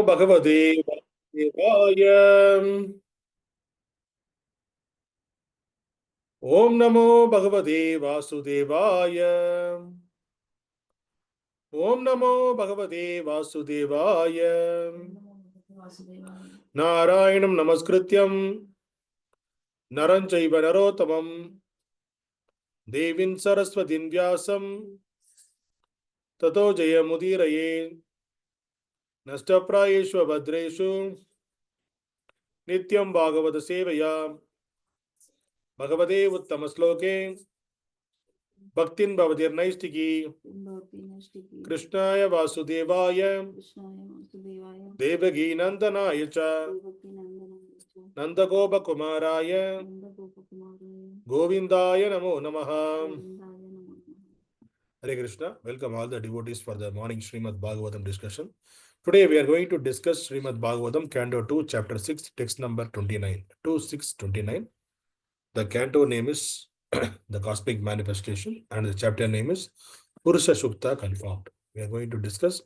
Bhagavate Vasudevaya. Om Namo Bhagavate Vasudevaya. Om Namo Bhagavate Vasudevaya. Narayanam Namaskrityam Naran Chaiva Narottamam Devin Saraswatin Vyasam Tato Jayamudiraye Nashtaprayeshva Bhadreshu Nityam Bhagavata Sevaya Bhagavate Uttamasloke Bhaktin Bhavadir Naistiki Krishnaya Vasudevaya Devagi Nandanaya Cha Nandagopa Kumaraya Govindaya Namo Namaha. Hare Krishna. Welcome all the devotees for the morning Srimad Bhagavatam discussion. Today we are going to discuss Srimad Bhagavatam, Canto 2, Chapter 6, text number 29. 2629. The canto name is The Cosmic Manifestation and the chapter name is Purusha Shukta Confirmed. We are going to discuss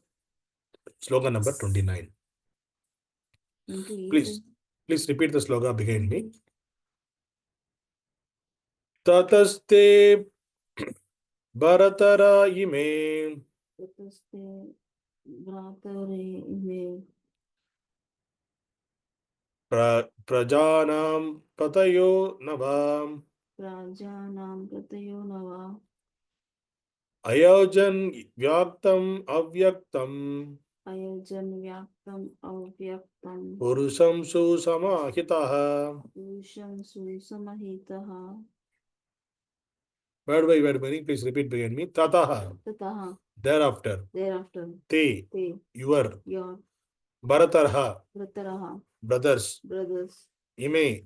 slogan number 29. Please repeat the slogan behind me. Tataste Bharatara ime Prajanam Patayo Navam Ayojan Vyaktam Avyaktam Purusham Susamahitaha. Word by word meaning, please repeat behind me. Tataha. Thereafter. Te. Your. Bharatarha. Brothers. Ime.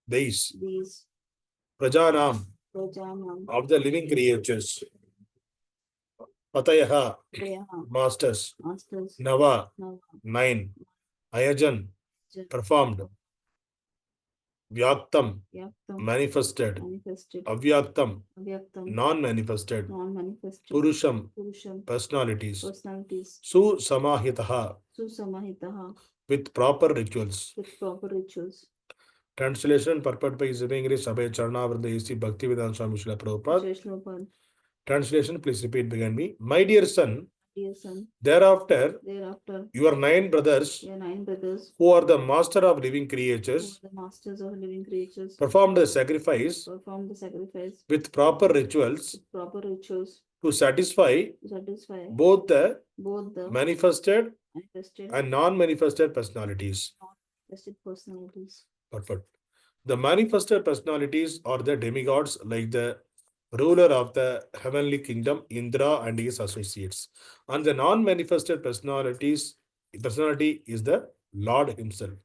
These. Prajanam. Of the living creatures. Patayaha. Masters. Nava. 9. Ayajan. Performed. Vyaktam. Manifested. Avyaktam. Non-manifested. Purusham. Personalities. Susamahitaha. With proper rituals. Translation purport by His English Abhay Charna Vranda A.C. Bhaktivedanta Swami Srila Prabhupada. Translation, please repeat behind me. My dear son, thereafter, your 9 brothers, who are the master of living creatures, performed the sacrifice with proper rituals to satisfy both the manifested and non-manifested personalities. Perfect. The manifested personalities are the demigods, like the ruler of the heavenly kingdom, Indra and his associates. And the non-manifested personality is the Lord himself.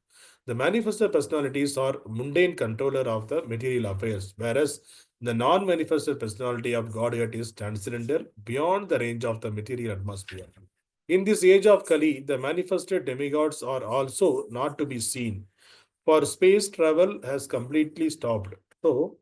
The manifested personalities are mundane controller of the material affairs, whereas the non-manifested personality of Godhead is transcendental beyond the range of the material atmosphere. In this age of Kali, the manifested demigods are also not to be seen, for space travel has completely stopped. So,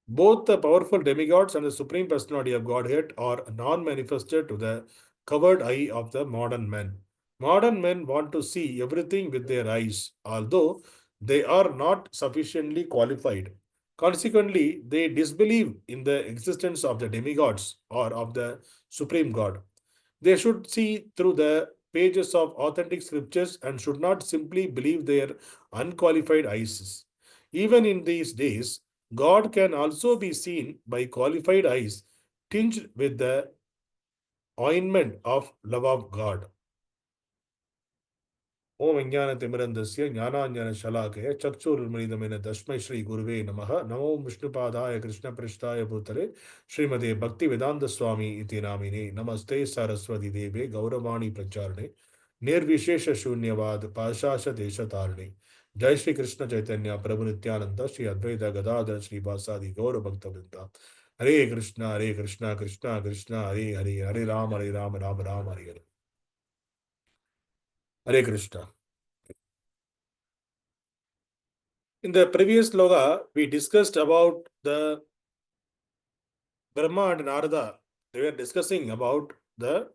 both the powerful demigods and the supreme personality of Godhead are non-manifested to the covered eye of the modern men. Modern men want to see everything with their eyes, although they are not sufficiently qualified. Consequently, they disbelieve in the existence of the demigods or of the supreme God. They should see through the pages of authentic scriptures and should not simply believe their unqualified eyes. Even in these days, God can also be seen by qualified eyes tinged with the ointment of love of God. Om Vijnana Timirandasya Jnananjana Shalakaya Chakshurulmanidamena Dashmai Shri Guruve Namaha Namo Vishnupadaya Krishna Prishtaya Bhutale Srimate Bhakti Vedanta Swami Iti Namine Namaste Saraswati Deve Gauravani Pracharne Nirvishesha Shunyavad Pashasha Desha Tarne Jai Shri Krishna Chaitanya Prabhu Nityananda Shri Advaita Gadadhar Shri Vasadi Gaura Bhakta Vrinda Hare Krishna Krishna Krishna Hare Hare Hare Rama Rama Hare Hare. Hare Krishna. In the previous sloga, we discussed about the Brahma and Narada. They were discussing about the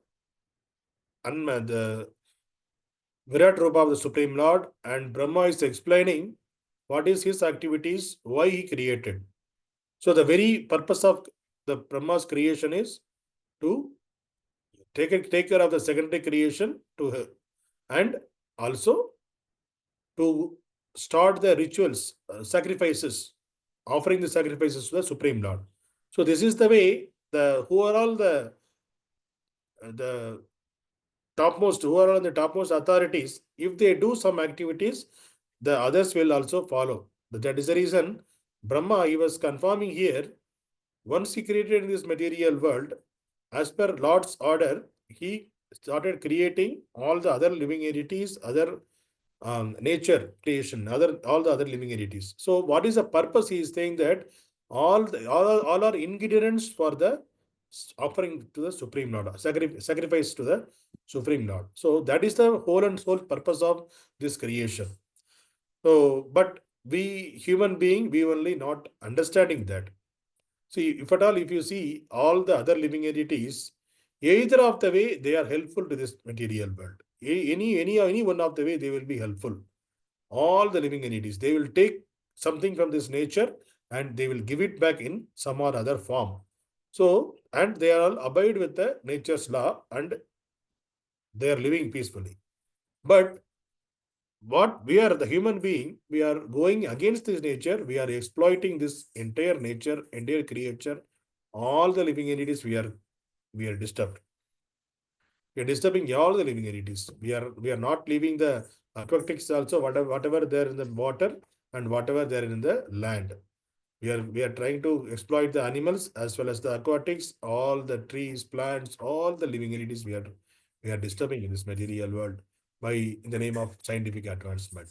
Virat Rupa of the Supreme Lord, and Brahma is explaining what is his activities, why he created. So the very purpose of the Brahma's creation is to take care of the secondary creation to her, and also to start the rituals, sacrifices, offering the sacrifices to the Supreme Lord. So this is the way the who are all the topmost, who are on the topmost authorities, if they do some activities, the others will also follow. That is the reason Brahma, he was confirming here, once he created this material world, as per Lord's order, he started creating all the other living entities, other nature creation, other all the other living entities. So what is the purpose? He is saying that all are ingredients for the offering to the Supreme Lord, sacrifice to the Supreme Lord. So that is the whole and sole purpose of this creation. So, but we human being, we only not understanding that. See, if at all, if you see all the other living entities, either of the way they are helpful to this material world. Any one of the way they will be helpful. All the living entities, they will take something from this nature and they will give it back in some or other form. So, and they all abide with the nature's law and they are living peacefully. But what we are, the human being, we are going against this nature, we are exploiting this entire nature, entire creature, all the living entities, we are disturbed. We are disturbing all the living entities. We are not leaving the aquatics also, whatever there in the water and whatever there in the land. We are trying to exploit the animals as well as the aquatics, all the trees, plants, all the living entities we are disturbing in this material world by in the name of scientific advancement.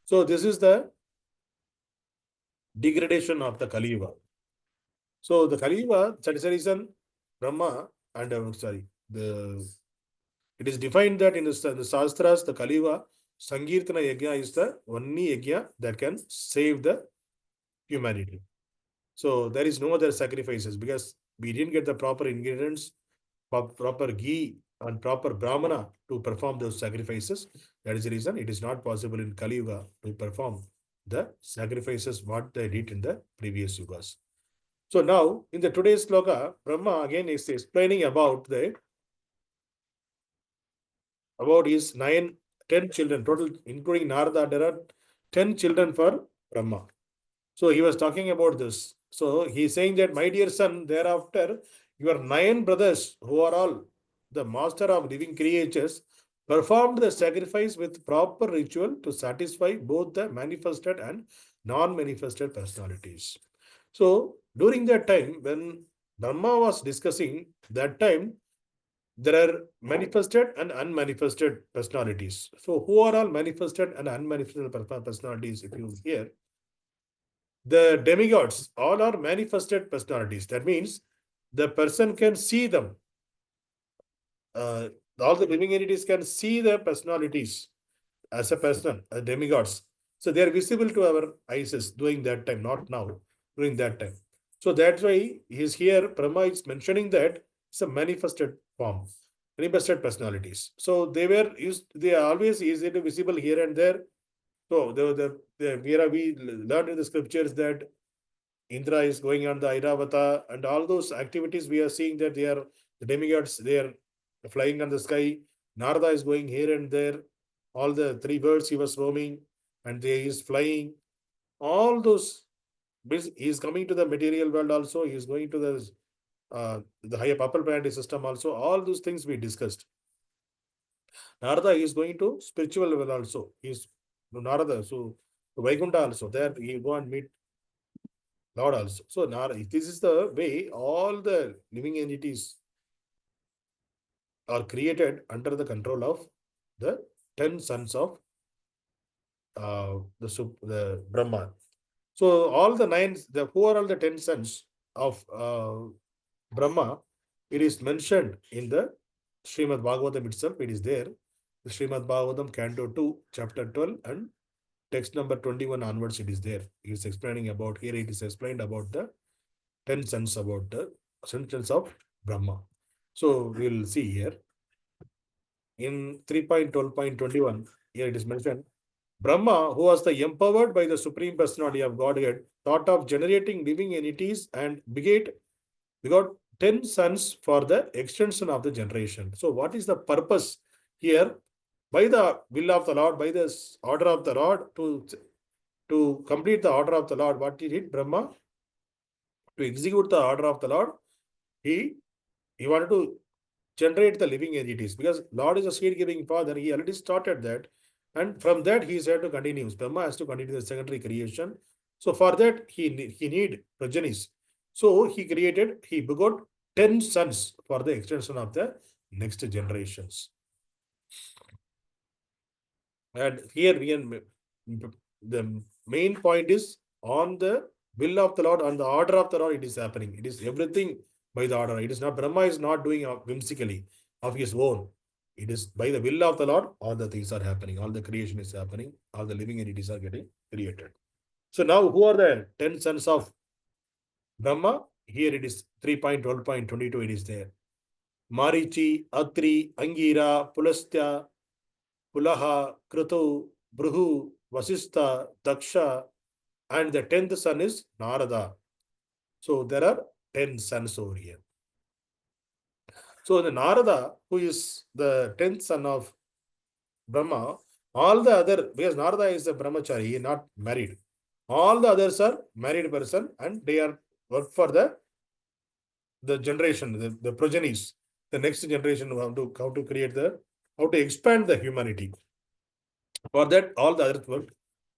So this is the degradation of the Kali Yuga. So the Kali Yuga, that is the reason Brahma and sorry, the it is defined that in the Shastras, the Kali Yuga, Sankirtana Yajna is the only yajna that can save the humanity. So there is no other sacrifices because we didn't get the proper ingredients, proper ghee and proper brahmana to perform those sacrifices. That is the reason it is not possible in Kali Yuga to perform the sacrifices what they did in the previous yugas. So now in the today's sloka, Brahma again is explaining about his 10 children total, including Narada. There are 10 children for Brahma. So he was talking about this. So he's saying that, my dear son, thereafter, your 9 brothers, who are all the master of living creatures, performed the sacrifice with proper ritual to satisfy both the manifested and non-manifested personalities. So during that time, when Brahma was discussing, that time there are manifested and unmanifested personalities. So who are all manifested and unmanifested personalities? If you hear, the demigods, all are manifested personalities. That means the person can see them. Uh, all the living entities can see the personalities as a person, as demigods. So they are visible to our eyes during that time, not now, during that time. So that's why he's here, Brahma is mentioning that it's a manifested form, manifested personalities. So they are always easily visible here and there. So we learned in the scriptures that Indra is going on the Airavata, and all those activities we are seeing that they are the demigods, they are flying on the sky. Narada is going here and there. All the 3 birds he was roaming, and he is flying. All those, he is coming to the material world also. He is going to the higher upper planetary system also. All those things we discussed. Narada is going to spiritual level also. He is Narada, so Vaikuntha also. There he go and meet Lord also. So now this is the way all the living entities are created under the control of the 10 sons of the Brahma. So all the who are all the 10 sons of Brahma, it is mentioned in the Srimad Bhagavatam itself. It is there. The Srimad Bhagavatam, Canto 2, Chapter 12, and text number 21 onwards, it is there. It is explaining about, here it is explained about the 10 sons, about the sentence of Brahma. So we will see here. in 3.12.21, here it is mentioned, Brahma, who was the empowered by the Supreme Personality of Godhead, thought of generating living entities and begot 10 sons for the extension of the generation. So, what is the purpose here? By the will of the Lord, by the order of the Lord, to complete the order of the Lord, what he did, Brahma, to execute the order of the Lord, he he wanted to generate the living entities because Lord is a seed giving father. He already started that. And from that, he said to continue. Brahma has to continue the secondary creation. So for that, he need progenies. So he begot 10 sons for the extension of the next generations. And here the main point is on the will of the Lord, on the order of the Lord, it is happening. It is everything by the order. It is not, Brahma is not doing whimsically of his own. It is by the will of the Lord, all the things are happening, all the creation is happening, all the living entities are getting created. So now who are the 10 sons of Brahma? Here it is 3.12.22, it is there. Marichi, Atri, Angira, Pulastya, Pulaha, Krutu, Bruhu, Vasista, Daksha, and the 10th son is Narada. So there are 10 sons over here. So the Narada, who is the 10th son of Brahma, all the other, because Narada is a brahmachari, he is not married. All the others are married person and they are work for the generation, the progenies, the next generation how to create how to expand the humanity. For that, all the others worked.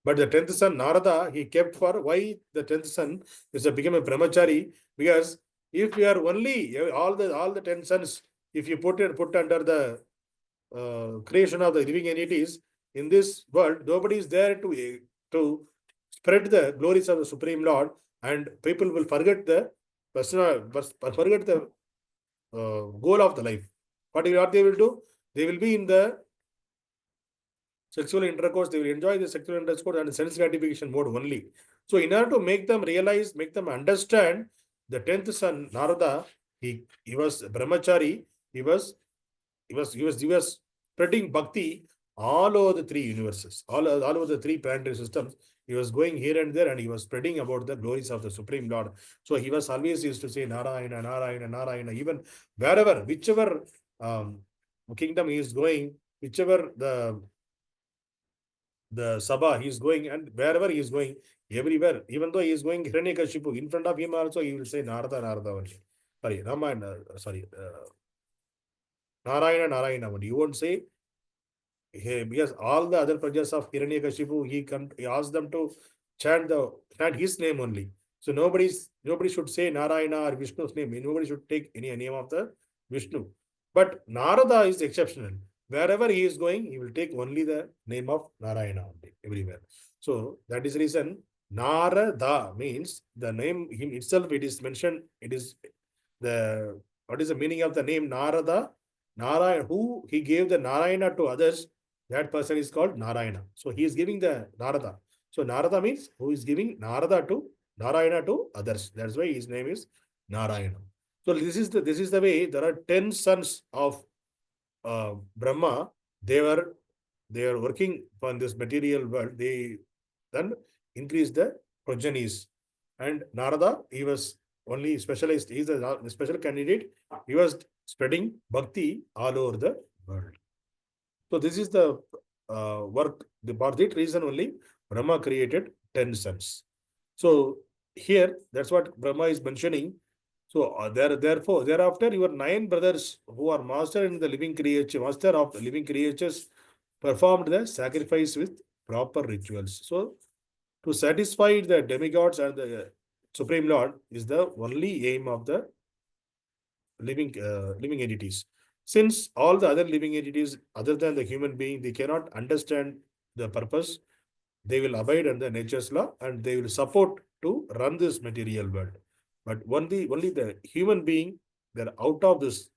But the 10th son, Narada, he kept for why the 10th son is become a brahmachari, because if you are only all the 10 sons, if you put under the creation of the living entities in this world, nobody is there to spread the glories of the Supreme Lord, and people will forget the forget the goal of the life. What they will do? They will be in the sexual intercourse, they will enjoy the sexual intercourse and sense gratification mode only. So, in order to make them realize, make them understand, the 10th son, Narada, he was brahmachari, he was spreading bhakti all over the three universes, all over the three planetary systems. He was going here and there and he was spreading about the glories of the Supreme Lord. So he was always used to say Narayana, Narayana, Narayana, even wherever, whichever kingdom he is going, whichever the Sabha he is going, and wherever he is going, everywhere, even though he is going Hiranyakashipu, in front of him also he will say Narada, Narada only. Sorry, Ramayana, sorry, Narayana, Narayana only. You won't say because all the other prajas of Hiranyakashipu, he asked them to chant his name only. So nobody should say Narayana or Vishnu's name. Nobody should take any name of the Vishnu. But Narada is exceptional. Wherever he is going, he will take only the name of Narayana only, everywhere. So that is the reason Narada means the name him itself. It is mentioned. It is the what is the meaning of the name Narada? Narayana, who he gave the Narayana to others, that person is called Narayana. So he is giving the Narada. So Narada means who is giving Narayana to others. That's why his name is Narayana. So this is the way there are 10 sons of Brahma. They are working on this material world. They then increase the progenies. And Narada, he was only specialized. He is the special candidate. He was spreading bhakti all over the world. So this is the work. For that reason only, Brahma created 10 sons. So here, that's what Brahma is mentioning. So therefore, thereafter, your 9 brothers who are master in the living creature, master of the living creatures, performed the sacrifice with proper rituals. So to satisfy the demigods and the Supreme Lord is the only aim of the living entities. Since all the other living entities, other than the human being, they cannot understand the purpose, they will abide under nature's law and they will support to run this material world. But only the human being, they're out of this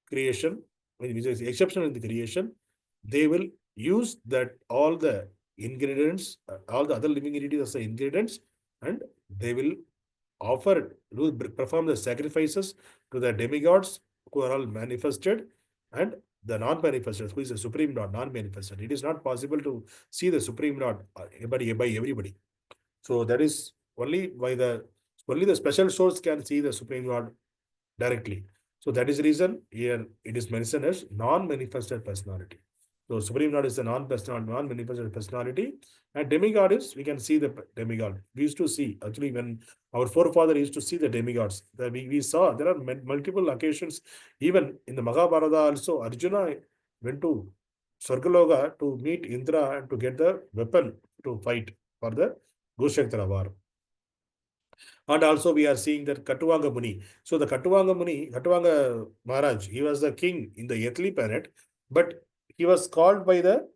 creation, which is exceptional in the creation, they will use that all the ingredients, all the other living entities as the ingredients, and they will perform the sacrifices to the demigods who are all manifested, and the non-manifested, who is the Supreme Lord, non-manifested. It is not possible to see the Supreme Lord by everybody. So that is only the special souls can see the Supreme Lord directly. So that is the reason here it is mentioned as non-manifested personality. So Supreme Lord is the non-manifested personality, and demigod is we can see the demigod. We used to see actually when our forefather used to see the demigods. That we saw there are multiple occasions. Even in the Mahabharata also, Arjuna went to Swargaloka to meet Indra and to get the weapon to fight for the Kurukshetra war. And also we are seeing that Katuvanga Muni. So the Katuvanga Maharaj, he was the king in the earthly planet, but he was called by the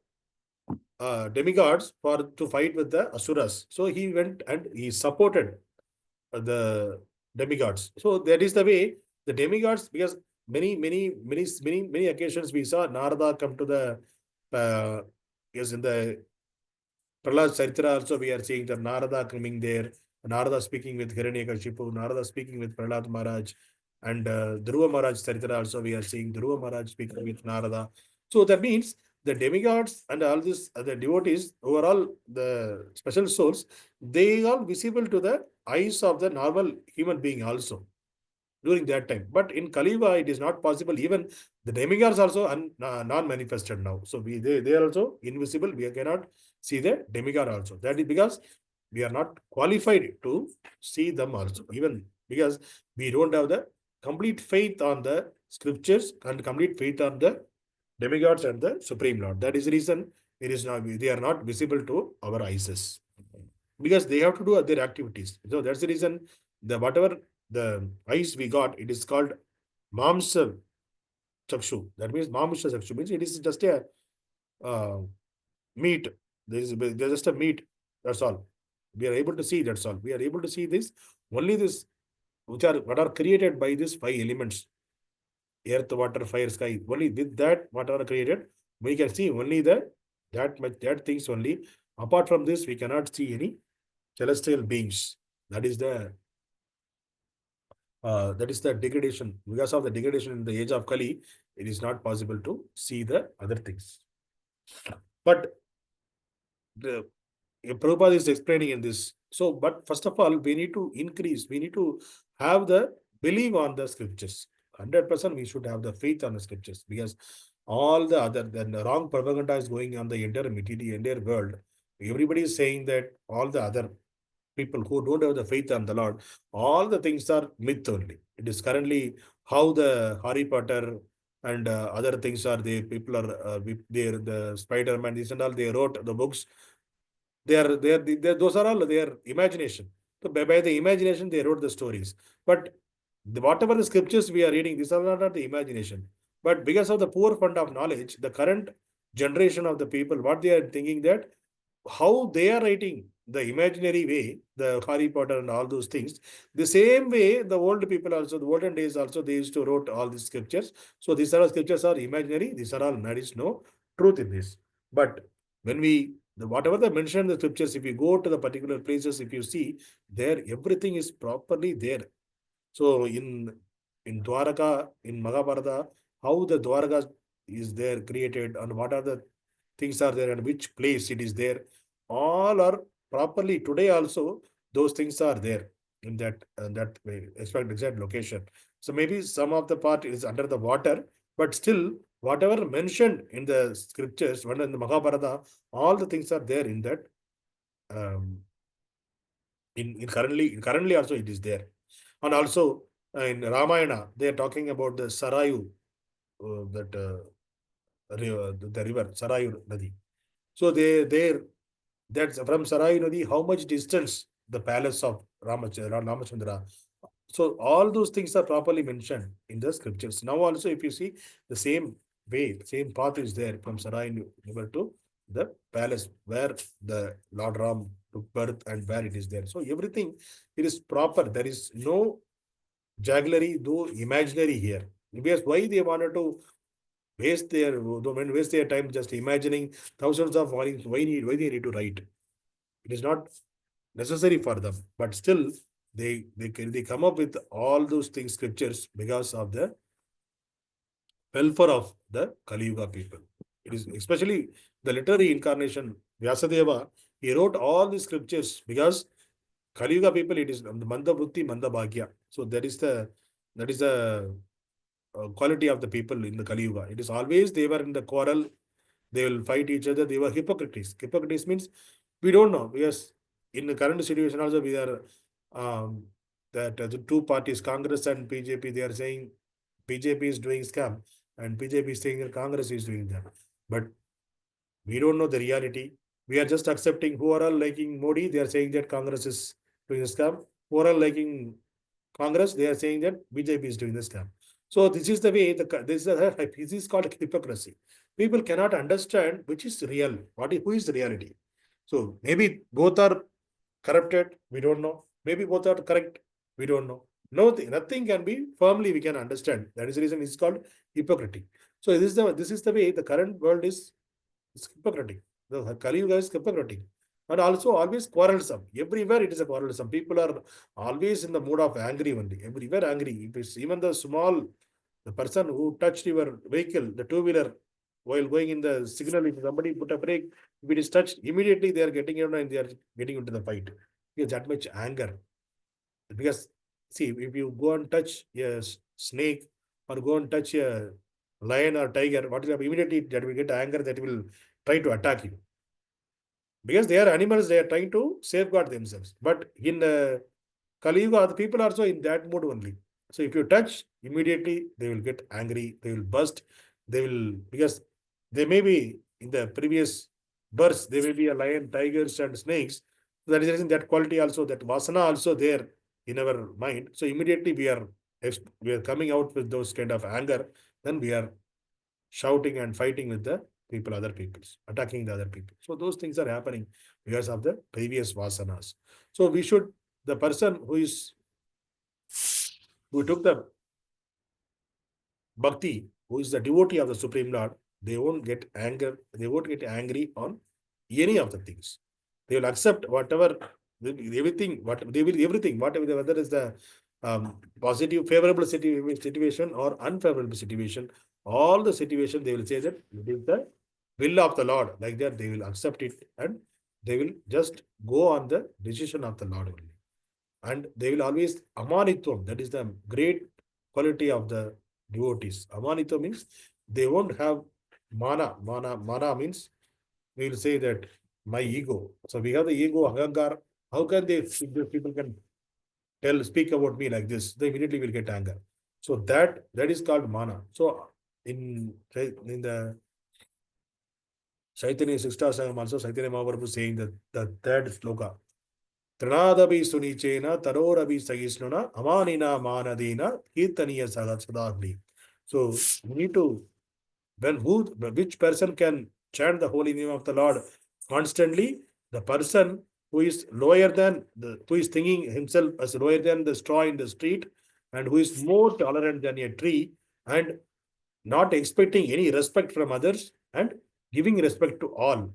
demigods for to fight with the Asuras. So he went and he supported the demigods. So that is the way the demigods, because many occasions we saw Narada come to the yes, in the Prahlad Charitra also we are seeing that Narada coming there, Narada speaking with Hiranyakashipu, Narada speaking with Prahlad Maharaj, and Dhruva Maharaj Charitra also we are seeing Dhruva Maharaj speaking with Narada. So that means the demigods and all this, the devotees, overall the special souls, they are visible to the eyes of the normal human being also during that time. But in Kaliva, it is not possible. Even the demigods also non-manifested now. So they are also invisible. We cannot see the demigod also. That is because we are not qualified to see them also. Even because we don't have the complete faith on the scriptures and complete faith on the demigods and the Supreme Lord. That is the reason it is not, they are not visible to our eyes because they have to do other activities. So that's the reason the whatever the eyes we got, it is called Mamsa Chakshu. That means Mamusha Chakshu means it is just a uh, meat. There's just a meat. That's all. We are able to see. That's all. We are able to see this only this which are what are created by these five elements: earth, water, fire, sky. Only with that what are created, we can see only that things only. Apart from this, we cannot see any celestial beings. That is the degradation. Because of the degradation in the age of Kali, it is not possible to see the other things. But the Prabhupada is explaining in this. So, but first of all, we need to increase, we need to have the belief on the scriptures. 100% we should have the faith on the scriptures because all the other, then the wrong propaganda is going on the entire material, entire world. Everybody is saying that all the other people who don't have the faith on the Lord, all the things are myth only. It is currently how the Harry Potter and other things are. They people are the Spider-Man, this and all. They wrote the books. Those are all their imagination. So by the imagination they wrote the stories. But whatever the scriptures we are reading, these are not the imagination. But because of the poor fund of knowledge, the current generation of the people, what they are thinking that how they are writing the imaginary way, the Harry Potter and all those things, the same way the old people also, the olden days also, they used to wrote all these scriptures. So these are all scriptures are imaginary. These are all, there is no truth in this. But when whatever they mention in the scriptures, if you go to the particular places, if you see, there everything is properly there. So in Dwaraka, in Mahabharata, how the Dwaraka is there created and what are the things are there and which place it is there, all are properly today also those things are there in that way, exact location. So maybe some of the part is under the water, but still whatever mentioned in the scriptures, when in the Mahabharata, all the things are there in that um, currently also it is there. And also in Ramayana, they are talking about the Sarayu, that river, the river Sarayu Nadi. So that's from Sarayu Nadi, how much distance the palace of Ramachandra. So all those things are properly mentioned in the scriptures. Now also, if you see the same way, same path is there from Sarayu River to the palace where the Lord Ram took birth and where it is there. So everything, it is proper. There is no jugglery, though imaginary here. Because why they wanted to waste their time just imagining thousands of warnings? Why they need to write? It is not necessary for them, but still they come up with all those things scriptures because of the welfare of the Kali Yuga people. It is especially the literary incarnation, Vyasadeva, he wrote all the scriptures because Kali Yuga people, it is the Manda Buddhi, Manda Bhagya. So that is the quality of the people in the Kali Yuga. It is always they were in the quarrel, they will fight each other, they were hypocrites. Hypocrites means we don't know. Yes, in the current situation also we are um, that the two parties, Congress and BJP, they are saying BJP is doing scam and BJP is saying that Congress is doing that. But we don't know the reality. We are just accepting who are all liking Modi, they are saying that Congress is doing the scam. Who are all liking Congress, they are saying that BJP is doing the scam. So this is the way this is called hypocrisy. People cannot understand which is real, who is the reality. So maybe both are corrupted, we don't know. Maybe both are correct, we don't know. Nothing can be firmly we can understand. That is the reason it's called hypocrisy. So this is the way the current world is. It's hypocritic. The Kali Yuga is hypocritic. And also always quarrelsome. Everywhere it is a quarrelsome. People are always in the mood of angry only. Everywhere angry. If it's even the person who touched your vehicle, the two-wheeler, while going in the signal, if somebody put a brake, if it is touched, immediately they are getting out and they are getting into the fight. Because that much anger. Because see, if you go and touch a snake or go and touch a lion or tiger, what will happen? Immediately that will get anger, that will try to attack you. Because they are animals, they are trying to safeguard themselves. But in Kali Yuga, the people are also in that mood only. So if you touch, immediately they will get angry, they will burst, they will, because they may be in the previous births, they may be a lion, tigers, and snakes. That is the reason that quality also, that vasana also there in our mind. So immediately we are coming out with those kind of anger, then we are shouting and fighting with the people, other peoples, attacking the other people. So those things are happening because of the previous vasanas. So the person who took the bhakti, who is the devotee of the Supreme Lord, they won't get angry on any of the things. They will accept whatever, everything, whatever, whether is the positive, favorable situation or unfavorable situation, all the situation, they will say that it is the will of the Lord. Like that, they will accept it and they will just go on the decision of the Lord only. And they will always amanitvam. That is the great quality of the devotees. Amanitvam means they won't have mana. Mana means we will say that my ego. So we have the ego, ahankar. How can if the people can speak about me like this? They immediately will get anger. So that is called mana. So in the Chaitanya Sixtasangam also, Chaitanya Mahaprabhu saying that the third sloka. Trinadabi Sunichena, Tarorabi Sagisnuna, Amanina Manadina, Kirtaniya Sadagni. So we need to, which person can chant the holy name of the Lord constantly? The person who is who is thinking himself as lower than the straw in the street, and who is more tolerant than a tree, and not expecting any respect from others, and giving respect to all.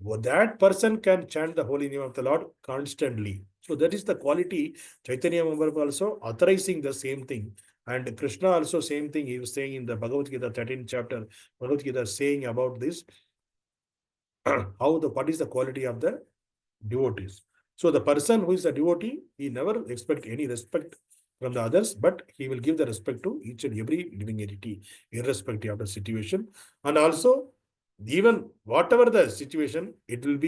That person can chant the holy name of the Lord constantly. So that is the quality. Chaitanya Mahaprabhu also authorizing the same thing. And Krishna also same thing. He was saying in the Bhagavad Gita 13th chapter, Bhagavad Gita saying about this, what is the quality of the devotees. So the person who is a devotee, he never expect any respect from the others, but he will give the respect to each and every living entity, irrespective of the situation. And also, even whatever the situation, they will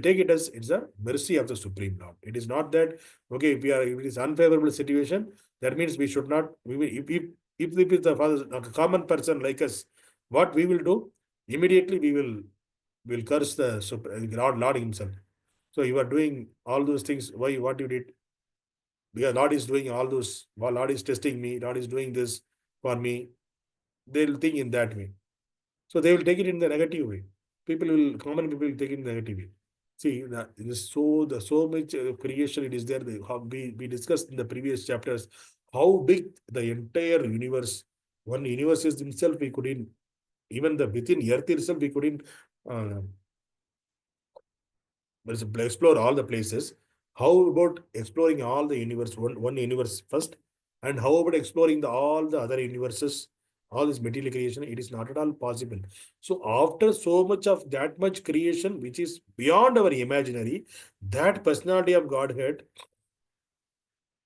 take it as it's a mercy of the Supreme Lord. It is not that, okay, if it is unfavorable situation, that means we should not, we will, if it is a common person like us, what we will do, immediately we will curse the Lord himself. So you are doing all those things. Why? What you did? Because Lord is doing all those. Well, Lord is testing me. Lord is doing this for me. They'll think in that way. So they will take it in the negative way. Common people will take it in the negative way. See, it is so much creation it is there. We discussed in the previous chapters how big the entire universe. One universe is himself. We couldn't even the within Earth itself. We couldn't. Uh, explore all the places. How about exploring all the universe, one universe first? And how about exploring all the other universes? all this material creation, it is not at all possible. So after so much of that much creation, which is beyond our imaginary, that personality of Godhead,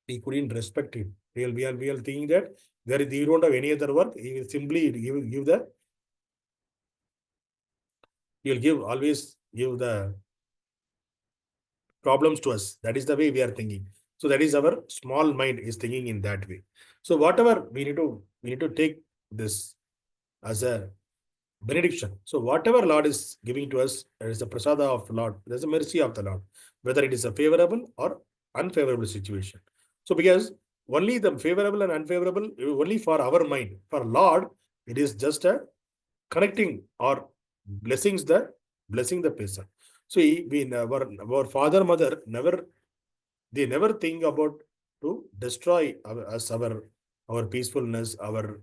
we couldn't respect it. We are thinking that you don't have any other work. He will simply he'll give always give the problems to us. That is the way we are thinking. So that is our small mind is thinking in that way. So whatever we need to take this as a benediction. So whatever Lord is giving to us, it is the prasada of the Lord. There's a mercy of the Lord, whether it is a favorable or unfavorable situation. So because only the favorable and unfavorable, only for our mind. For Lord, it is just a connecting or blessing the person. So our father, mother never think about to destroy our peacefulness, our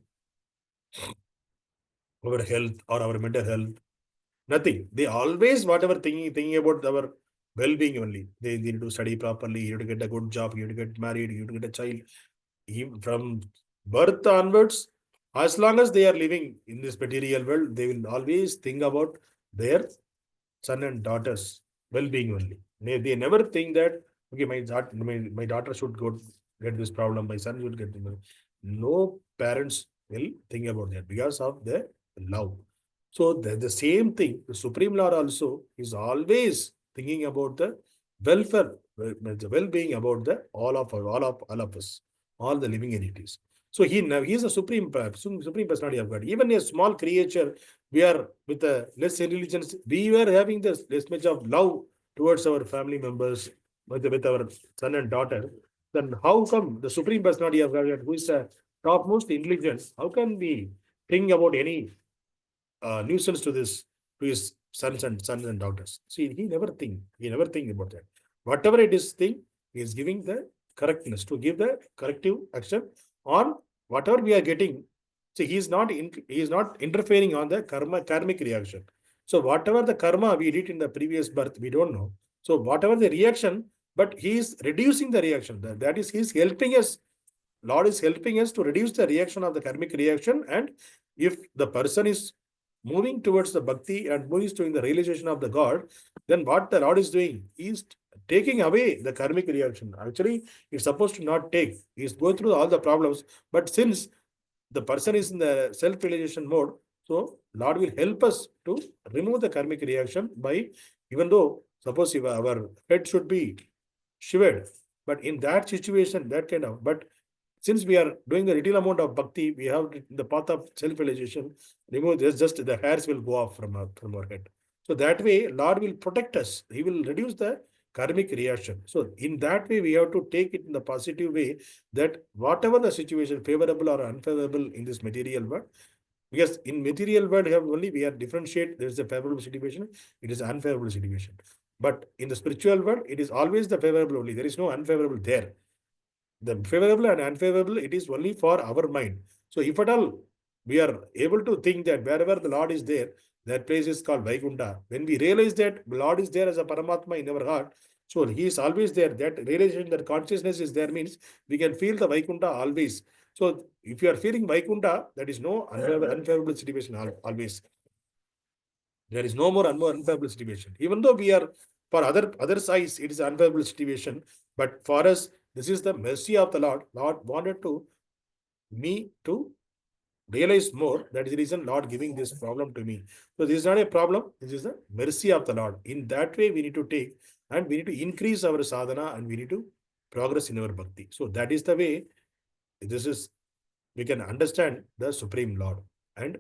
health or our mental health. Nothing. They always whatever thinking about our well-being only. They need to study properly. You have to get a good job. You have to get married. You have to get a child. From birth onwards, as long as they are living in this material world, they will always think about their son and daughter's well-being only. They never think that okay, my daughter should get this problem, my son should get this. No parents will think about that because of their love. So the same thing, the Supreme Lord also is always thinking about the welfare, the well-being about the all of us, all the living entities. So he is a supreme personality of God. Even a small creature, we are with a less intelligence, we were having this much of love towards our family members, with our son and daughter. Then how come the supreme personality of God, who is a topmost intelligence, how can we think about any nuisance to his sons and daughters? See, he never think about that. Whatever it is thing, he is giving the correctness to give the corrective action on whatever we are getting. See, he is not interfering on the karmic reaction. So whatever the karma we did in the previous birth, we don't know. So whatever the reaction, but he is reducing the reaction. That is, he is helping us. Lord is helping us to reduce the reaction of the karmic reaction. And if the person is moving towards the bhakti and moving towards the realization of the God, then what the Lord is doing is taking away the karmic reaction. Actually, it's supposed to not take. He's going through all the problems. But since the person is in the self-realization mode, so Lord will help us to remove the karmic reaction by, even though suppose if our head should be shivered, but in that situation, that kind of, but since we are doing a little amount of bhakti, we have the path of self-realization, remove this, just the hairs will go off from our head. So that way, Lord will protect us. He will reduce the karmic reaction. So in that way, we have to take it in the positive way that whatever the situation, favorable or unfavorable in this material world, because in material world, we have differentiate. There is a favorable situation, it is an unfavorable situation. But in the spiritual world, it is always the favorable only. There is no unfavorable there. The favorable and unfavorable, it is only for our mind. So if at all we are able to think that wherever the Lord is there, that place is called Vaikunta. When we realize that Lord is there as a Paramatma in our heart, so he is always there. That realization, that consciousness is there means we can feel the Vaikunta always. So if you are feeling Vaikunta, that is no unfavorable situation always. There is no more unfavorable situation. Even though we are, for other sides, it is an unfavorable situation. But for us, this is the mercy of the Lord. Lord wanted me to realize more. That is the reason Lord giving this problem to me. So this is not a problem. This is the mercy of the Lord. In that way, we need to take and we need to increase our sadhana and we need to progress in our bhakti. So that is the way. This is we can understand the Supreme Lord and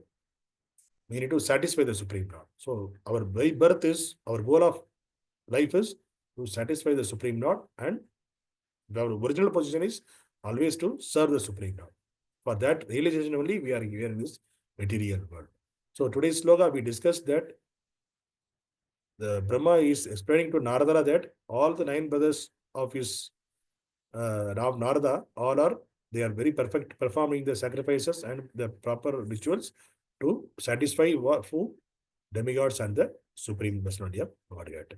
we need to satisfy the Supreme Lord. So our birth is, our goal of life is to satisfy the Supreme Lord, and our original position is always to serve the Supreme Lord. For that realization only we are here in this material world. So today's sloga we discussed that the Brahma is explaining to Narada that all the 9 brothers of his Narada, they are very perfect performing the sacrifices and the proper rituals to satisfy who demigods and the supreme personality of Godhead.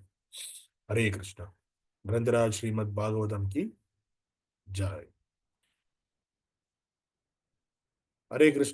Hare Krishna. Grantaraj Srimad Bhagavatam ki jai. Hare Krishna.